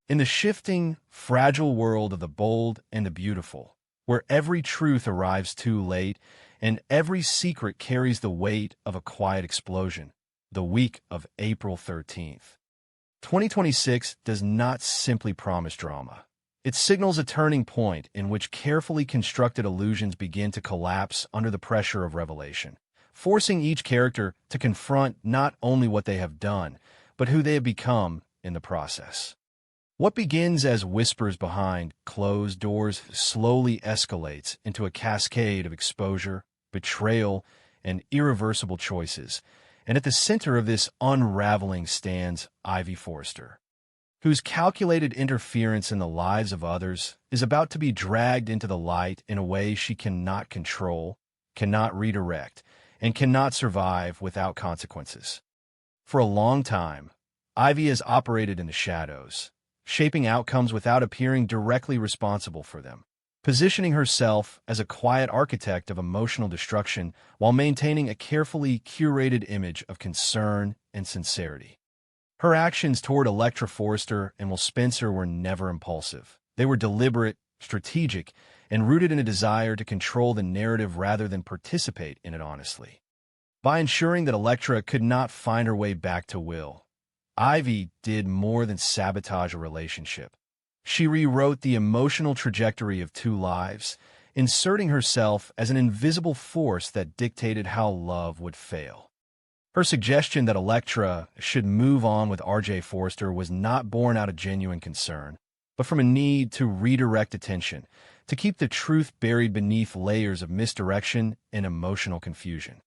In the shifting, fragile world of the bold and the beautiful, where every truth arrives too late and every secret carries the weight of a quiet explosion, the week of April 13th. 2026 does not simply promise drama. It signals a turning point in which carefully constructed illusions begin to collapse under the pressure of revelation, forcing each character to confront not only what they have done, but who they have become in the process. What begins as whispers behind closed doors slowly escalates into a cascade of exposure, betrayal, and irreversible choices, and at the center of this unraveling stands Ivy Forrester, whose calculated interference in the lives of others is about to be dragged into the light in a way she cannot control, cannot redirect, and cannot survive without consequences. For a long time, Ivy has operated in the shadows, shaping outcomes without appearing directly responsible for them, positioning herself as a quiet architect of emotional destruction while maintaining a carefully curated image of concern and sincerity. Her actions toward Electra Forrester and Will Spencer were never impulsive. They were deliberate, strategic, and rooted in a desire to control the narrative rather than participate in it honestly. By ensuring that Electra could not find her way back to Will, Ivy did more than sabotage a relationship. She rewrote the emotional trajectory of two lives, inserting herself as an invisible force that dictated how love would fail. Her suggestion that Electra should move on with R.J. Forrester was not born out of genuine concern, but from a need to redirect attention, to keep the truth buried beneath layers of misdirection and emotional confusion.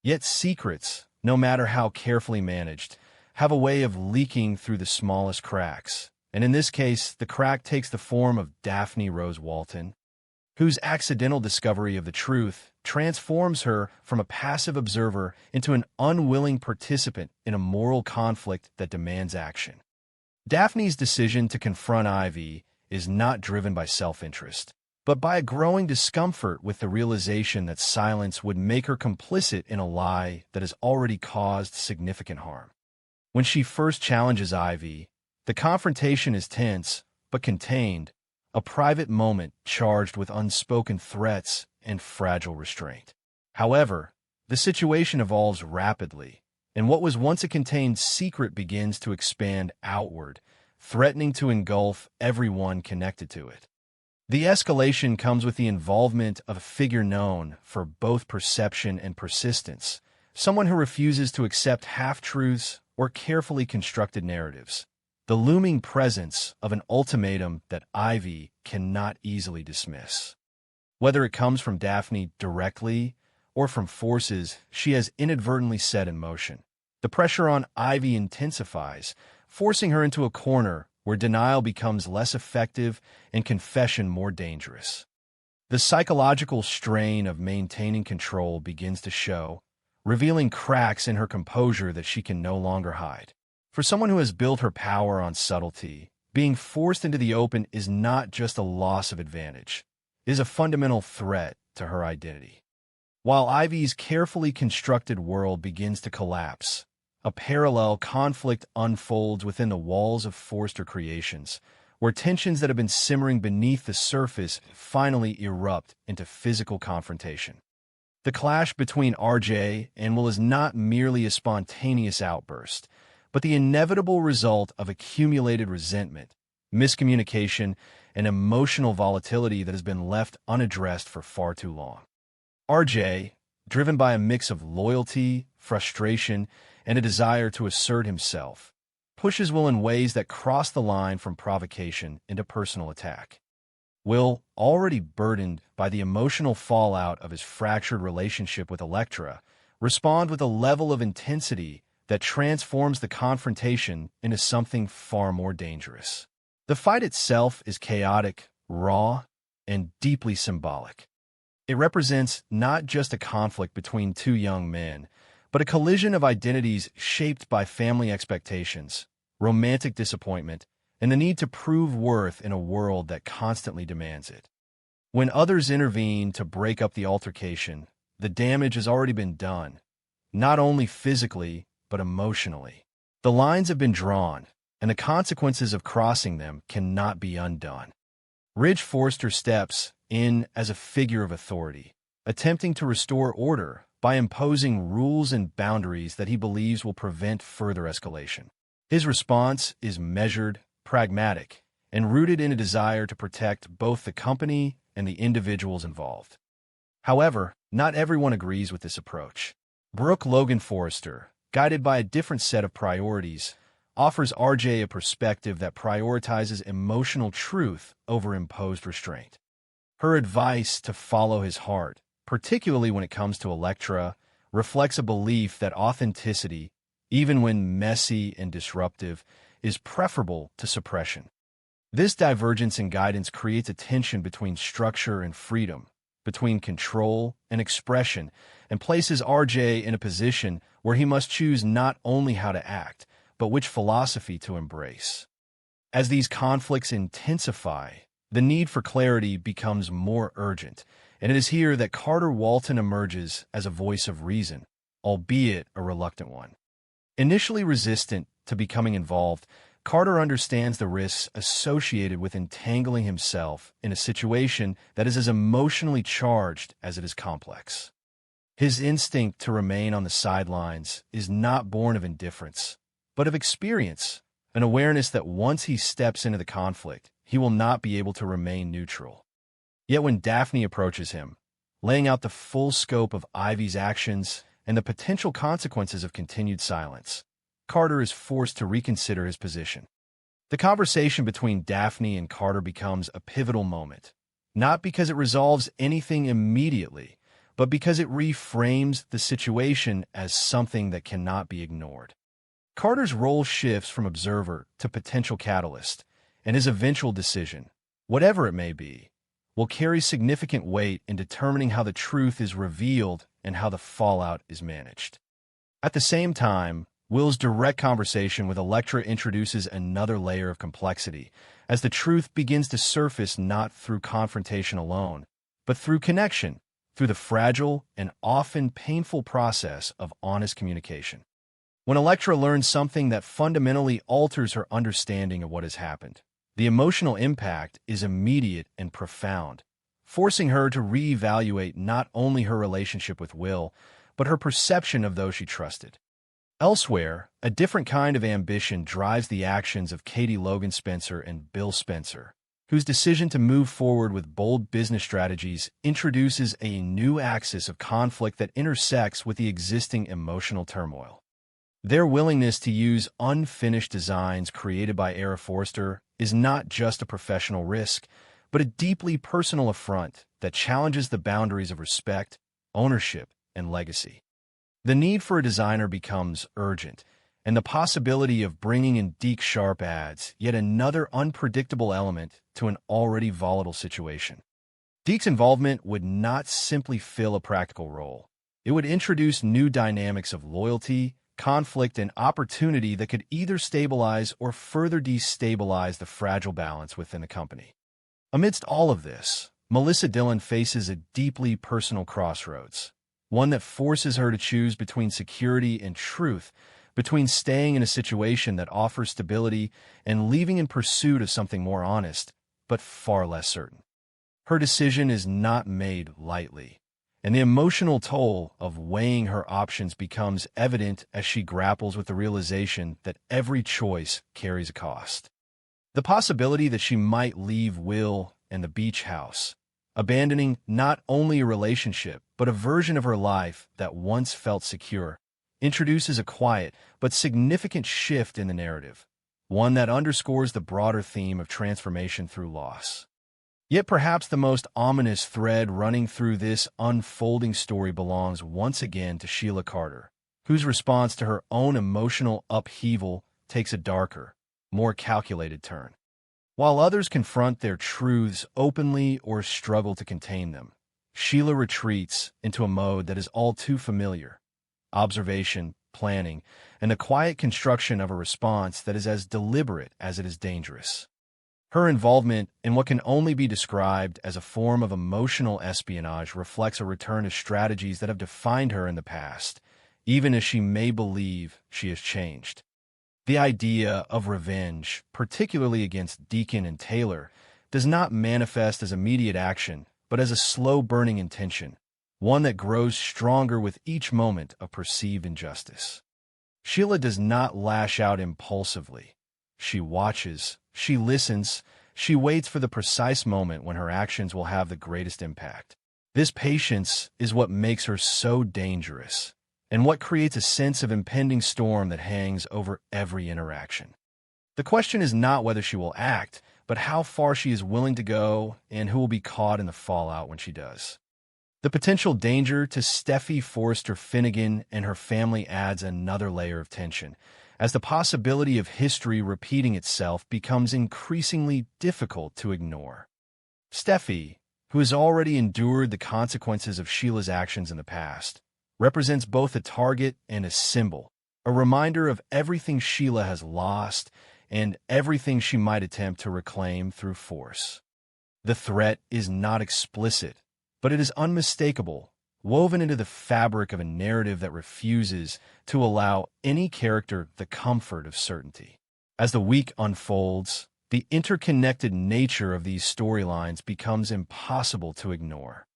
Yet secrets, no matter how carefully managed, have a way of leaking through the smallest cracks, and in this case, the crack takes the form of Daphne Rose Walton, whose accidental discovery of the truth transforms her from a passive observer into an unwilling participant in a moral conflict that demands action. Daphne's decision to confront Ivy is not driven by self-interest, but by a growing discomfort with the realization that silence would make her complicit in a lie that has already caused significant harm. When she first challenges Ivy, the confrontation is tense but contained, a private moment charged with unspoken threats and fragile restraint. However, the situation evolves rapidly, and what was once a contained secret begins to expand outward, threatening to engulf everyone connected to it. The escalation comes with the involvement of a figure known for both perception and persistence, someone who refuses to accept half-truths or carefully constructed narratives, the looming presence of an ultimatum that Ivy cannot easily dismiss. Whether it comes from Daphne directly or from forces she has inadvertently set in motion, the pressure on Ivy intensifies, forcing her into a corner where denial becomes less effective and confession more dangerous. The psychological strain of maintaining control begins to show, revealing cracks in her composure that she can no longer hide. For someone who has built her power on subtlety, being forced into the open is not just a loss of advantage. It is a fundamental threat to her identity. While Ivy's carefully constructed world begins to collapse, a parallel conflict unfolds within the walls of Forrester Creations, where tensions that have been simmering beneath the surface finally erupt into physical confrontation. The clash between RJ and Will is not merely a spontaneous outburst, but the inevitable result of accumulated resentment, miscommunication, and emotional volatility that has been left unaddressed for far too long. RJ, driven by a mix of loyalty, frustration, and a desire to assert himself, pushes Will in ways that cross the line from provocation into personal attack. Will, already burdened by the emotional fallout of his fractured relationship with Electra, respond with a level of intensity that transforms the confrontation into something far more dangerous. The fight itself is chaotic, raw, and deeply symbolic. It represents not just a conflict between two young men, but a collision of identities shaped by family expectations, romantic disappointment, and the need to prove worth in a world that constantly demands it. When others intervene to break up the altercation, the damage has already been done, not only physically, but emotionally. The lines have been drawn, and the consequences of crossing them cannot be undone. Ridge Forrester steps in as a figure of authority, attempting to restore order by imposing rules and boundaries that he believes will prevent further escalation. His response is measured, pragmatic, and rooted in a desire to protect both the company and the individuals involved. However, not everyone agrees with this approach. Brooke Logan Forrester, guided by a different set of priorities, offers RJ a perspective that prioritizes emotional truth over imposed restraint. Her advice to follow his heart, particularly when it comes to Elektra, reflects a belief that authenticity, even when messy and disruptive, is preferable to suppression. This divergence in guidance creates a tension between structure and freedom, between control and expression, and places RJ in a position where he must choose not only how to act, but which philosophy to embrace. As these conflicts intensify, the need for clarity becomes more urgent, and it is here that Carter Walton emerges as a voice of reason, albeit a reluctant one. Initially resistant to becoming involved, Carter understands the risks associated with entangling himself in a situation that is as emotionally charged as it is complex. His instinct to remain on the sidelines is not born of indifference, but of experience, an awareness that once he steps into the conflict, he will not be able to remain neutral. Yet when Daphne approaches him, laying out the full scope of Ivy's actions and the potential consequences of continued silence, Carter is forced to reconsider his position. The conversation between Daphne and Carter becomes a pivotal moment, not because it resolves anything immediately, but because it reframes the situation as something that cannot be ignored. Carter's role shifts from observer to potential catalyst, and his eventual decision, whatever it may be, will carry significant weight in determining how the truth is revealed and how the fallout is managed. At the same time, Will's direct conversation with Elektra introduces another layer of complexity, as the truth begins to surface not through confrontation alone, but through connection, through the fragile and often painful process of honest communication. When Elektra learns something that fundamentally alters her understanding of what has happened, the emotional impact is immediate and profound, forcing her to reevaluate not only her relationship with Will, but her perception of those she trusted. Elsewhere, a different kind of ambition drives the actions of Katie Logan Spencer and Bill Spencer, whose decision to move forward with bold business strategies introduces a new axis of conflict that intersects with the existing emotional turmoil. Their willingness to use unfinished designs created by Era Forrester is not just a professional risk, but a deeply personal affront that challenges the boundaries of respect, ownership, and legacy. The need for a designer becomes urgent, and the possibility of bringing in Deke Sharp adds yet another unpredictable element to an already volatile situation. Deke's involvement would not simply fill a practical role. It would introduce new dynamics of loyalty, conflict, and opportunity that could either stabilize or further destabilize the fragile balance within the company. Amidst all of this, Melissa Dillon faces a deeply personal crossroads, one that forces her to choose between security and truth, between staying in a situation that offers stability and leaving in pursuit of something more honest, but far less certain. Her decision is not made lightly, and the emotional toll of weighing her options becomes evident as she grapples with the realization that every choice carries a cost. The possibility that she might leave Will and the beach house, abandoning not only a relationship, but a version of her life that once felt secure, introduces a quiet but significant shift in the narrative, one that underscores the broader theme of transformation through loss. Yet perhaps the most ominous thread running through this unfolding story belongs once again to Sheila Carter, whose response to her own emotional upheaval takes a darker, more calculated turn. While others confront their truths openly or struggle to contain them, Sheila retreats into a mode that is all too familiar: observation, planning, and the quiet construction of a response that is as deliberate as it is dangerous. Her involvement in what can only be described as a form of emotional espionage reflects a return to strategies that have defined her in the past, even as she may believe she has changed. The idea of revenge, particularly against Deacon and Taylor, does not manifest as immediate action, but as a slow-burning intention, one that grows stronger with each moment of perceived injustice. Sheila does not lash out impulsively. She watches, she listens, she waits for the precise moment when her actions will have the greatest impact. This patience is what makes her so dangerous, and what creates a sense of impending storm that hangs over every interaction. The question is not whether she will act, but how far she is willing to go and who will be caught in the fallout when she does. The potential danger to Steffy Forrester Finnegan and her family adds another layer of tension, as the possibility of history repeating itself becomes increasingly difficult to ignore. Steffy, who has already endured the consequences of Sheila's actions in the past, represents both a target and a symbol, a reminder of everything Sheila has lost and everything she might attempt to reclaim through force. The threat is not explicit, but it is unmistakable, woven into the fabric of a narrative that refuses to allow any character the comfort of certainty. As the week unfolds, the interconnected nature of these storylines becomes impossible to ignore.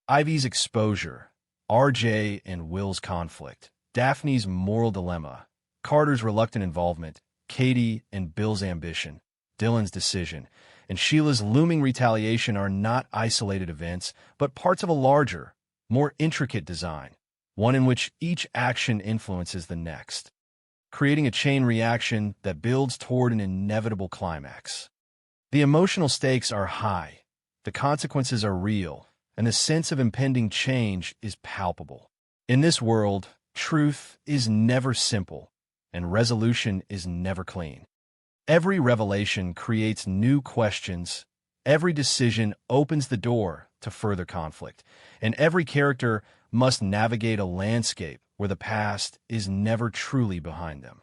Ivy's exposure, RJ and Will's conflict, Daphne's moral dilemma, Carter's reluctant involvement, Katie and Bill's ambition, Dylan's decision, and Sheila's looming retaliation are not isolated events, but parts of a larger, more intricate design, one in which each action influences the next, creating a chain reaction that builds toward an inevitable climax. The emotional stakes are high, the consequences are real, and the sense of impending change is palpable. In this world, truth is never simple, and resolution is never clean. Every revelation creates new questions, every decision opens the door to further conflict, and every character must navigate a landscape where the past is never truly behind them.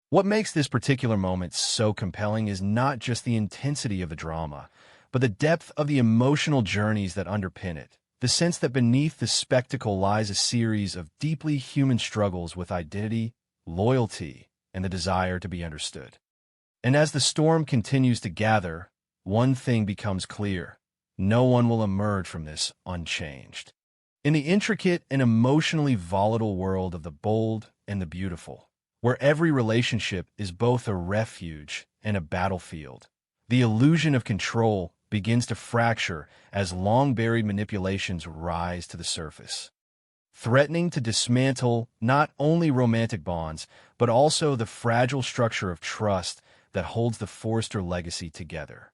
What makes this particular moment so compelling is not just the intensity of the drama, but the depth of the emotional journeys that underpin it, the sense that beneath the spectacle lies a series of deeply human struggles with identity, loyalty, and the desire to be understood. And as the storm continues to gather, one thing becomes clear: no one will emerge from this unchanged. In the intricate and emotionally volatile world of the bold and the beautiful, where every relationship is both a refuge and a battlefield, the illusion of control begins to fracture as long-buried manipulations rise to the surface, threatening to dismantle not only romantic bonds, but also the fragile structure of trust that holds the Forrester legacy together.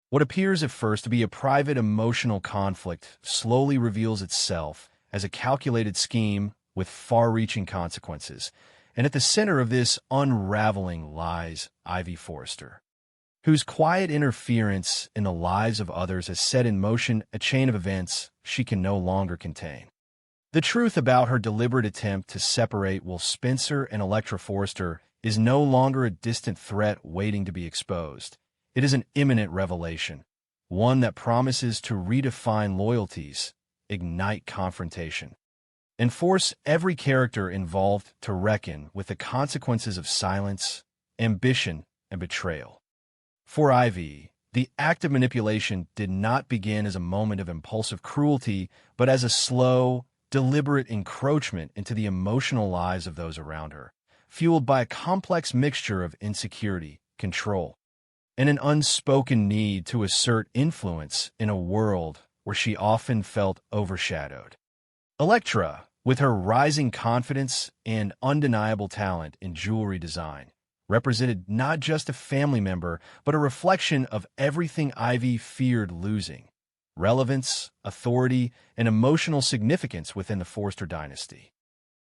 What appears at first to be a private emotional conflict slowly reveals itself as a calculated scheme with far-reaching consequences, and at the center of this unraveling lies Ivy Forrester, whose quiet interference in the lives of others has set in motion a chain of events she can no longer contain. The truth about her deliberate attempt to separate Will Spencer and Electra Forrester is no longer a distant threat waiting to be exposed. It is an imminent revelation, one that promises to redefine loyalties, ignite confrontation, and force every character involved to reckon with the consequences of silence, ambition, and betrayal. For Ivy, the act of manipulation did not begin as a moment of impulsive cruelty, but as a slow, deliberate encroachment into the emotional lives of those around her, fueled by a complex mixture of insecurity, control, and an unspoken need to assert influence in a world where she often felt overshadowed. Electra, with her rising confidence and undeniable talent in jewelry design, represented not just a family member, but a reflection of everything Ivy feared losing: relevance, authority, and emotional significance within the Forrester dynasty.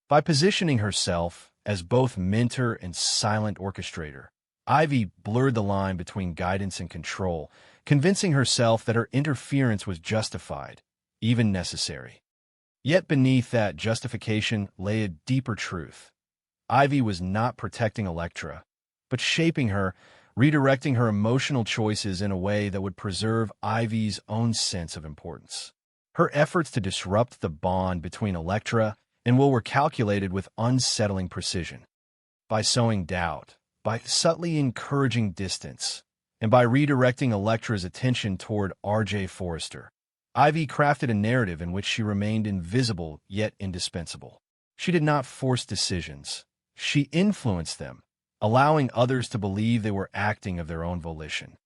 By positioning herself as both mentor and silent orchestrator, Ivy blurred the line between guidance and control, convincing herself that her interference was justified, even necessary. Yet beneath that justification lay a deeper truth. Ivy was not protecting Electra, but shaping her, redirecting her emotional choices in a way that would preserve Ivy's own sense of importance. Her efforts to disrupt the bond between Electra and Will were calculated with unsettling precision. By sowing doubt, by subtly encouraging distance, and by redirecting Elektra's attention toward R.J. Forrester. Ivy crafted a narrative in which she remained invisible yet indispensable. She did not force decisions. She influenced them, allowing others to believe they were acting of their own volition.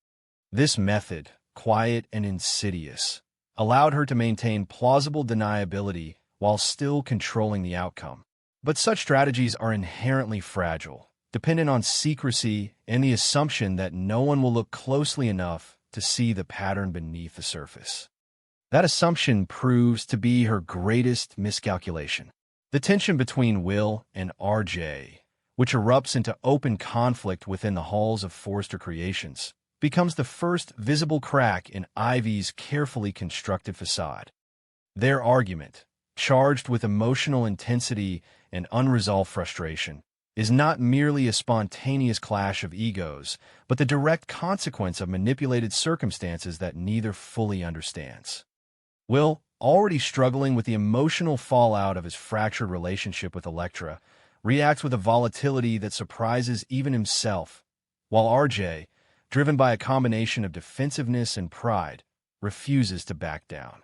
This method, quiet and insidious, allowed her to maintain plausible deniability while still controlling the outcome. But such strategies are inherently fragile, dependent on secrecy and the assumption that no one will look closely enough to see the pattern beneath the surface. That assumption proves to be her greatest miscalculation. The tension between Will and R.J., which erupts into open conflict within the halls of Forrester Creations, becomes the first visible crack in Ivy's carefully constructed facade. Their argument, charged with emotional intensity and unresolved frustration, is not merely a spontaneous clash of egos, but the direct consequence of manipulated circumstances that neither fully understands. Will, already struggling with the emotional fallout of his fractured relationship with Elektra, reacts with a volatility that surprises even himself, while RJ, driven by a combination of defensiveness and pride, refuses to back down.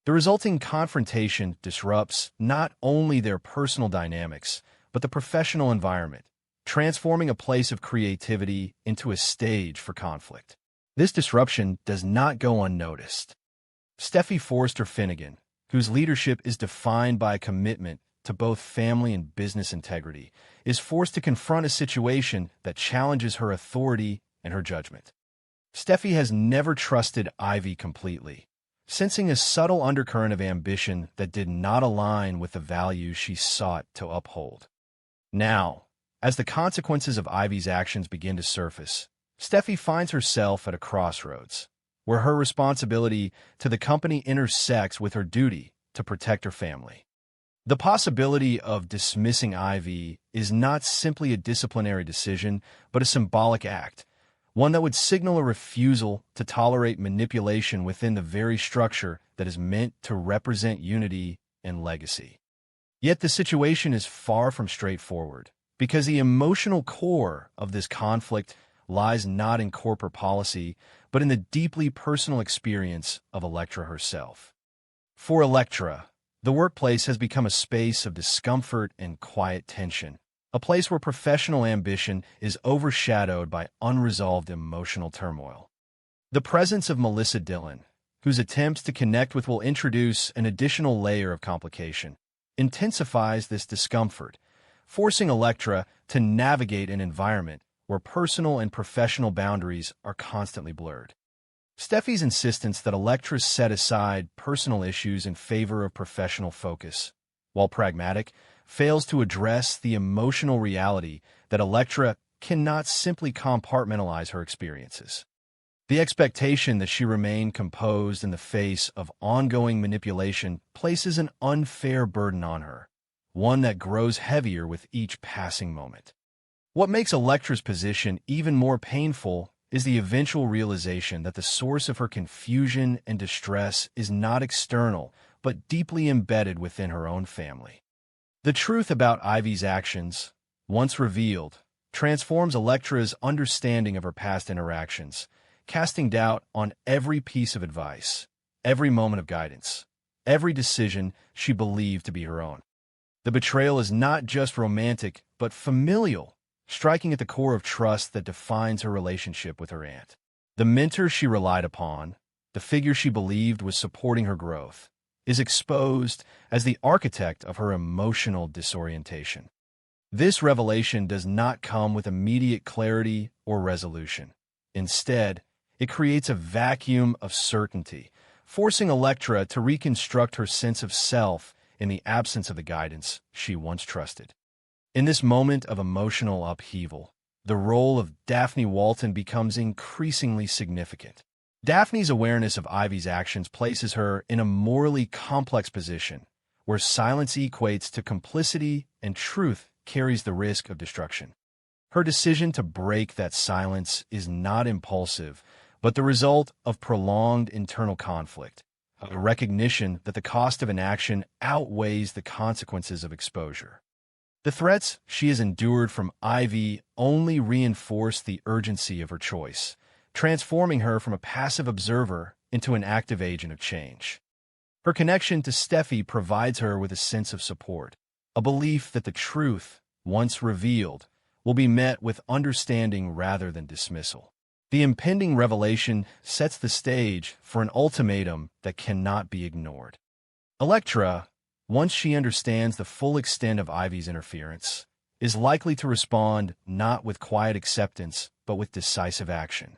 The resulting confrontation disrupts not only their personal dynamics, but the professional environment, transforming a place of creativity into a stage for conflict. This disruption does not go unnoticed. Steffi Forrester Finnegan, whose leadership is defined by a commitment to both family and business integrity, is forced to confront a situation that challenges her authority and her judgment. Steffi has never trusted Ivy completely, sensing a subtle undercurrent of ambition that did not align with the values she sought to uphold. Now, as the consequences of Ivy's actions begin to surface, Steffi finds herself at a crossroads, where her responsibility to the company intersects with her duty to protect her family. The possibility of dismissing Ivy is not simply a disciplinary decision, but a symbolic act, one that would signal a refusal to tolerate manipulation within the very structure that is meant to represent unity and legacy. Yet the situation is far from straightforward, because the emotional core of this conflict lies not in corporate policy, but in the deeply personal experience of Elektra herself. For Elektra, the workplace has become a space of discomfort and quiet tension, a place where professional ambition is overshadowed by unresolved emotional turmoil. The presence of Melissa Dillon, whose attempts to connect with will introduce an additional layer of complication, intensifies this discomfort, forcing Elektra to navigate an environment where personal and professional boundaries are constantly blurred. Steffi's insistence that Elektra set aside personal issues in favor of professional focus, while pragmatic, fails to address the emotional reality that Elektra cannot simply compartmentalize her experiences. The expectation that she remain composed in the face of ongoing manipulation places an unfair burden on her, one that grows heavier with each passing moment. What makes Elektra's position even more painful is the eventual realization that the source of her confusion and distress is not external, but deeply embedded within her own family. The truth about Ivy's actions, once revealed, transforms Elektra's understanding of her past interactions, casting doubt on every piece of advice, every moment of guidance, every decision she believed to be her own. The betrayal is not just romantic, but familial, striking at the core of trust that defines her relationship with her aunt. The mentor she relied upon, the figure she believed was supporting her growth, is exposed as the architect of her emotional disorientation. This revelation does not come with immediate clarity or resolution. Instead, it creates a vacuum of certainty, forcing Elektra to reconstruct her sense of self in the absence of the guidance she once trusted. In this moment of emotional upheaval, the role of Daphne Walton becomes increasingly significant. Daphne's awareness of Ivy's actions places her in a morally complex position, where silence equates to complicity and truth carries the risk of destruction. Her decision to break that silence is not impulsive, but the result of prolonged internal conflict, a recognition that the cost of an action outweighs the consequences of exposure. The threats she has endured from Ivy only reinforce the urgency of her choice, transforming her from a passive observer into an active agent of change. Her connection to Steffi provides her with a sense of support, a belief that the truth, once revealed, will be met with understanding rather than dismissal. The impending revelation sets the stage for an ultimatum that cannot be ignored. Electra, once she understands the full extent of Ivy's interference, is likely to respond not with quiet acceptance but with decisive action.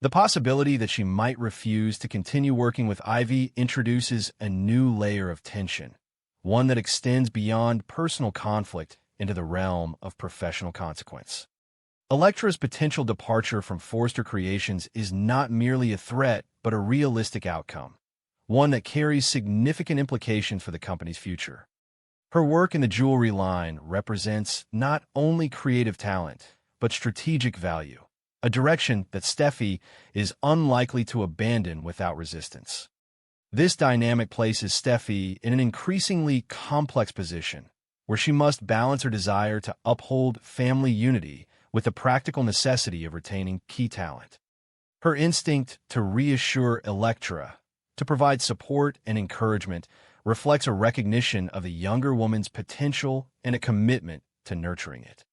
The possibility that she might refuse to continue working with Ivy introduces a new layer of tension, one that extends beyond personal conflict into the realm of professional consequence. Electra's potential departure from Forrester Creations is not merely a threat but a realistic outcome, one that carries significant implications for the company's future. Her work in the jewelry line represents not only creative talent, but strategic value, a direction that Steffi is unlikely to abandon without resistance. This dynamic places Steffi in an increasingly complex position, where she must balance her desire to uphold family unity with the practical necessity of retaining key talent. Her instinct to reassure Electra, to provide support and encouragement, reflects a recognition of the younger woman's potential and a commitment to nurturing it.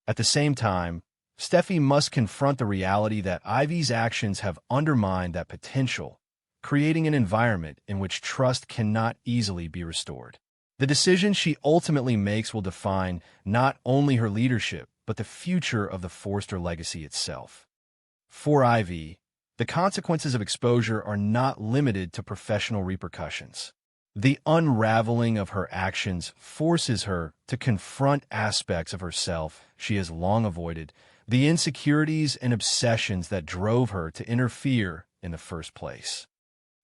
At the same time, Steffi must confront the reality that Ivy's actions have undermined that potential, creating an environment in which trust cannot easily be restored. The decision she ultimately makes will define not only her leadership, but the future of the Forrester legacy itself. For Ivy, the consequences of exposure are not limited to professional repercussions. The unraveling of her actions forces her to confront aspects of herself she has long avoided, the insecurities and obsessions that drove her to interfere in the first place.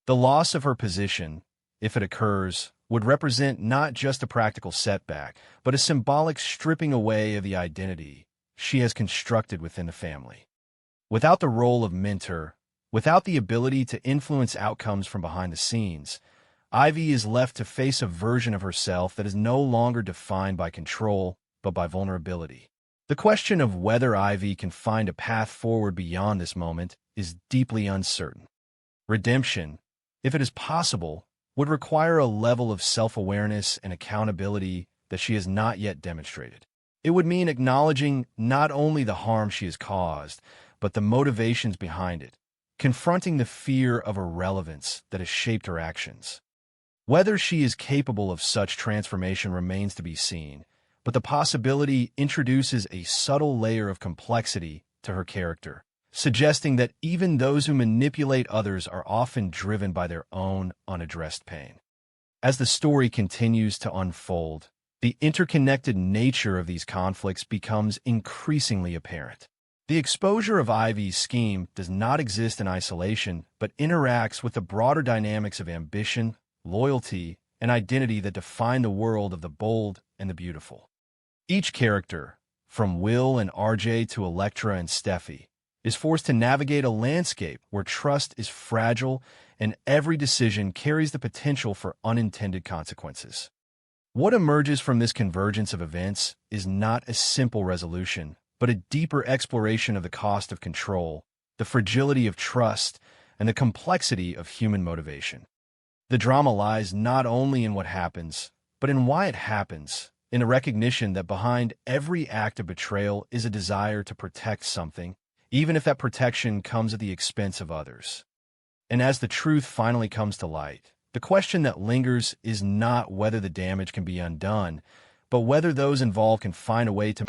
The loss of her position, if it occurs, would represent not just a practical setback, but a symbolic stripping away of the identity she has constructed within the family. Without the role of mentor, without the ability to influence outcomes from behind the scenes, Ivy is left to face a version of herself that is no longer defined by control, but by vulnerability. The question of whether Ivy can find a path forward beyond this moment is deeply uncertain. Redemption, if it is possible, would require a level of self-awareness and accountability that she has not yet demonstrated. It would mean acknowledging not only the harm she has caused, but the motivations behind it, confronting the fear of irrelevance that has shaped her actions. Whether she is capable of such transformation remains to be seen, but the possibility introduces a subtle layer of complexity to her character, suggesting that even those who manipulate others are often driven by their own unaddressed pain. As the story continues to unfold, the interconnected nature of these conflicts becomes increasingly apparent. The exposure of Ivy's scheme does not exist in isolation, but interacts with the broader dynamics of ambition, loyalty, and identity that define the world of the bold and the beautiful. Each character, from Will and RJ to Electra and Steffi, is forced to navigate a landscape where trust is fragile and every decision carries the potential for unintended consequences. What emerges from this convergence of events is not a simple resolution, but a deeper exploration of the cost of control, the fragility of trust, and the complexity of human motivation. The drama lies not only in what happens, but in why it happens, in a recognition that behind every act of betrayal is a desire to protect something, even if that protection comes at the expense of others. And as the truth finally comes to light, the question that lingers is not whether the damage can be undone, but whether those involved can find a way to